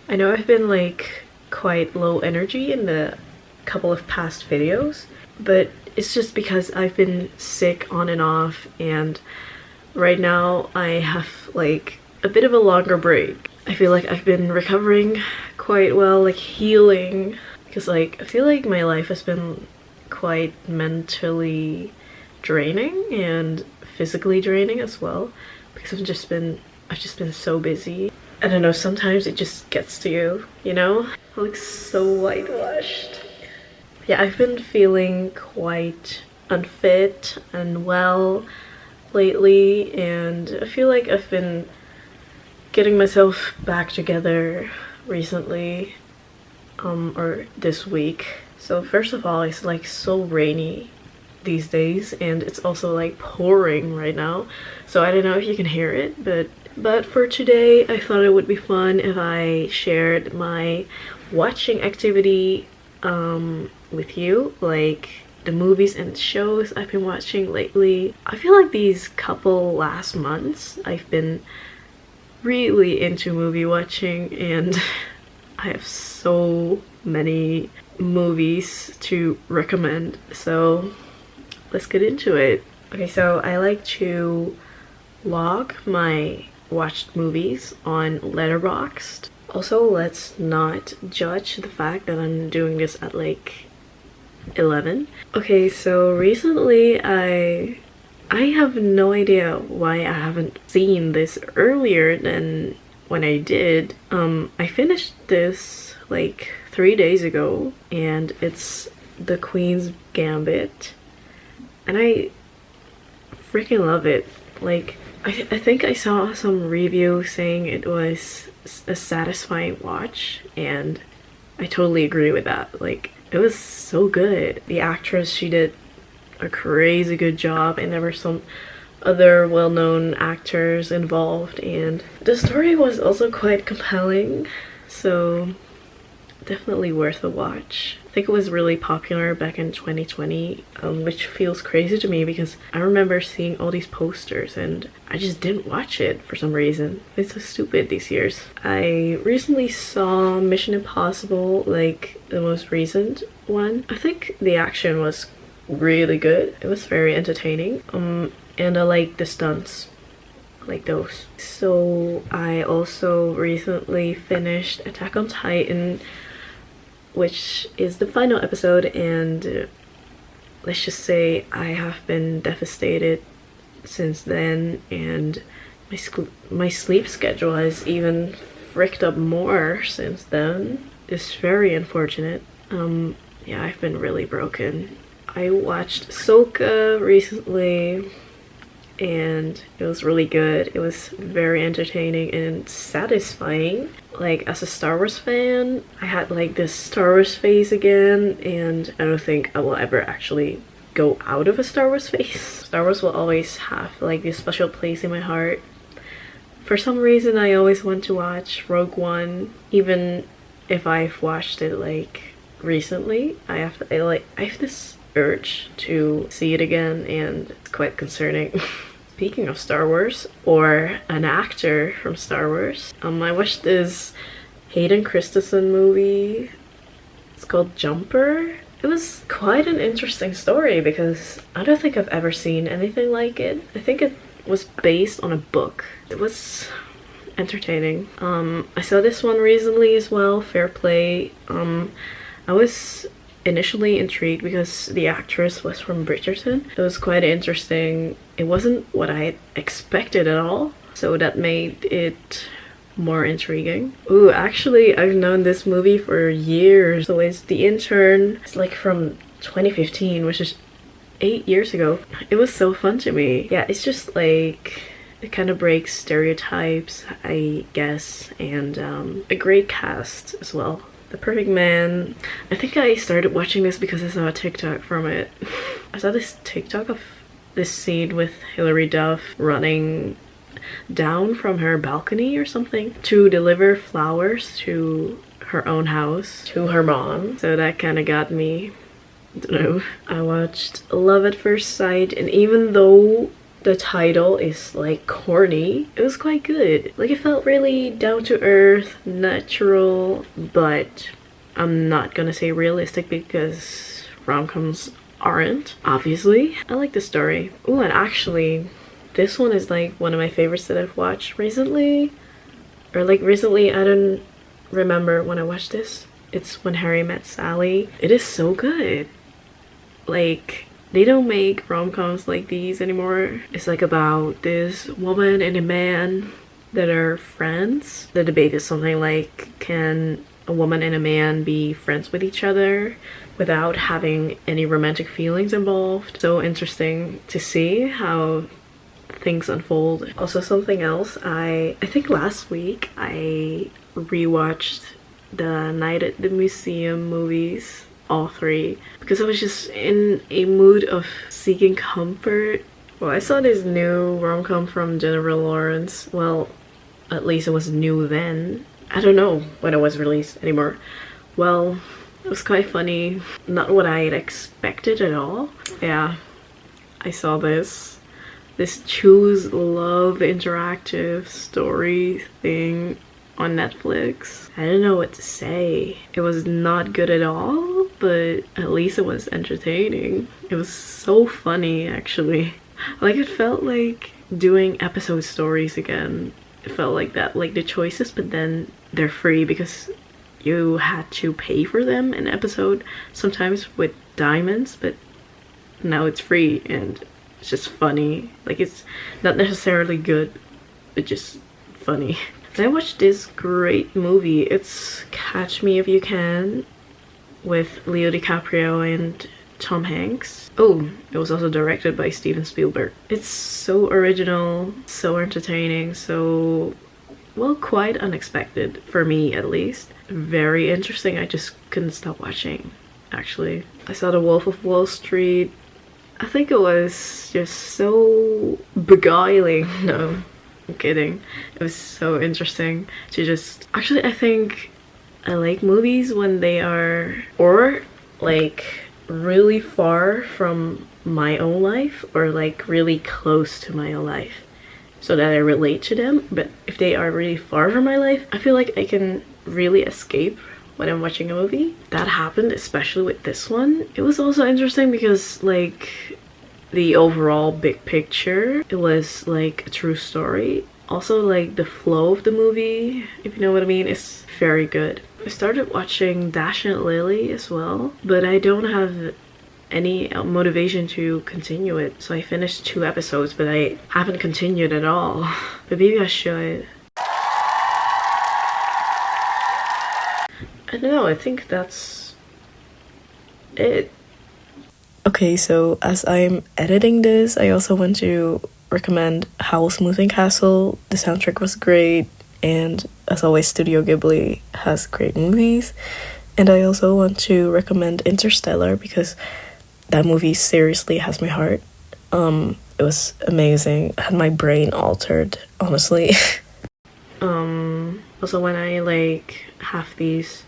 I know I've been like quite low energy in the couple of past videos, but it's just because I've been sick on and off, and right now I have like a bit of a longer break. I feel like I've been recovering quite well, like healing, because like I feel like my life has been quite mentally draining and physically draining as well, because I've just been so busy. I don't know, sometimes it just gets to you, you know? I look so whitewashed. Yeah, I've been feeling quite unfit and well lately, and I feel like I've been getting myself back together recently, or this week. So first of all, it's like so rainy these days, and it's also like pouring right now, so I don't know if you can hear it, but for today I thought it would be fun if I shared my watching activity with you, like the movies and shows I've been watching lately. I feel like these couple last months I've been really into movie watching, and I have so many movies to recommend, so let's get into it. Okay, so I like to log my watched movies on Letterboxd. Also, let's not judge the fact that I'm doing this at like 11. Okay, so recently I have no idea why I haven't seen this earlier than when I did. I finished this like 3 days ago, and it's The Queen's Gambit, and I freaking love it. Like, I think I saw some review saying it was a satisfying watch, and I totally agree with that. Like, it was so good. The actress, she did a crazy good job, and there were some other well-known actors involved, and the story was also quite compelling, so definitely worth a watch. I think it was really popular back in 2020, which feels crazy to me because I remember seeing all these posters and I just didn't watch it for some reason. It's so stupid these years. I recently saw Mission Impossible, like the most recent one. I think the action was really good. It was very entertaining. And I like the stunts, like those. So I also recently finished Attack on Titan, which is the final episode, and let's just say I have been devastated since then, and my sleep schedule has even fricked up more since then. It's very unfortunate. Yeah, I've been really broken. I watched Ahsoka recently, and it was really good. It was very entertaining and satisfying. Like, as a Star Wars fan, I had like this Star Wars phase again, and I don't think I will ever actually go out of a Star Wars phase. Star Wars will always have like this special place in my heart. For some reason, I always want to watch Rogue One, even if I've watched it like recently. I have this urge to see it again, and it's quite concerning. Speaking of Star Wars, or an actor from Star Wars, I watched this Hayden Christensen movie. It's called Jumper. It was quite an interesting story because I don't think I've ever seen anything like it. I think it was based on a book. It was entertaining. I saw this one recently as well, Fair Play. I was initially intrigued because the actress was from Bridgerton. It was quite interesting. It wasn't what I expected at all, so that made it more intriguing. Ooh, actually, I've known this movie for years. So it's The Intern. It's like from 2015, which is 8 years ago. It was so fun to me. Yeah, it's just like, it kind of breaks stereotypes, I guess, and a great cast as well. The Perfect Man. I think I started watching this because I saw a TikTok from it. I saw this TikTok of this scene with Hilary Duff running down from her balcony or something to deliver flowers to her own house, to her mom. So that kind of got me. I don't know. I watched Love at First Sight, and even though the title is like corny, it was quite good. Like it felt really down to earth, natural, but I'm not gonna say realistic because rom-coms aren't, obviously. I like the story. Oh, and actually this one is like one of my favorites that I've watched recently. Or like recently, I don't remember when I watched this. It's When Harry Met Sally. It is so good. Like, they don't make rom-coms like these anymore. It's like about this woman and a man that are friends. The debate is something like, can a woman and a man be friends with each other without having any romantic feelings involved? So interesting to see how things unfold. Also, something else, I think last week I rewatched the Night at the Museum movies, all three, because I was just in a mood of seeking comfort. Well, I saw this new rom-com from Jennifer Lawrence. Well, at least it was new then. I don't know when it was released anymore. Well, it was quite funny. Not what I had expected at all. Yeah, I saw this Choose Love interactive story thing on Netflix. I don't know what to say. It was not good at all, but at least it was entertaining. It was so funny, actually. Like, it felt like doing episode stories again. It felt like that, like the choices, but then they're free because you had to pay for them an episode, sometimes with diamonds, but now it's free and it's just funny. Like, it's not necessarily good, but just funny. And I watched this great movie. It's Catch Me If You Can with Leo DiCaprio and Tom Hanks. Oh, it was also directed by Steven Spielberg. It's so original, so entertaining, so, well, quite unexpected, for me at least. Very interesting. I just couldn't stop watching, actually. I saw The Wolf of Wall Street. I think it was just so beguiling. No, I'm kidding. It was so interesting to just... Actually, I think I like movies when they are, or like, really far from my own life, or like really close to my own life, so that I relate to them. But if they are really far from my life, I feel like I can really escape when I'm watching a movie. That happened especially with this one. It was also interesting because, like, the overall big picture, it was like a true story. Also, like, the flow of the movie, if you know what I mean, is very good. I started watching Dash and Lily as well, but I don't have any motivation to continue it. So I finished 2 episodes, but I haven't continued at all. But maybe I should. I don't know, I think that's it. Okay, so as I'm editing this, I also want to recommend Howl's Moving Castle. The soundtrack was great, and as always, Studio Ghibli has great movies. And I also want to recommend Interstellar because that movie seriously has my heart. It was amazing. I had my brain altered, honestly. Also, when I like have these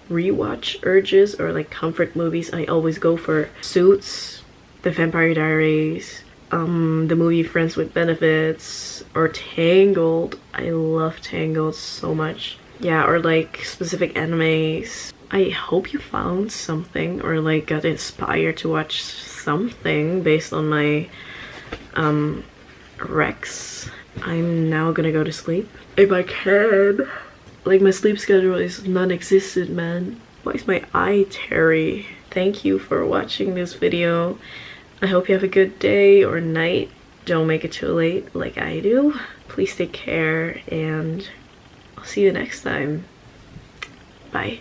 rewatch urges or like comfort movies, I always go for Suits, The Vampire Diaries, the movie Friends with Benefits, or Tangled. I love Tangled so much. Yeah, or like specific animes. I hope you found something or like got inspired to watch something based on my recs. I'm now gonna go to sleep if I can. Like, my sleep schedule is non-existent, man. Why is my eye teary? Thank you for watching this video. I hope you have a good day or night. Don't make it too late like I do. Please take care, and I'll see you next time. Bye.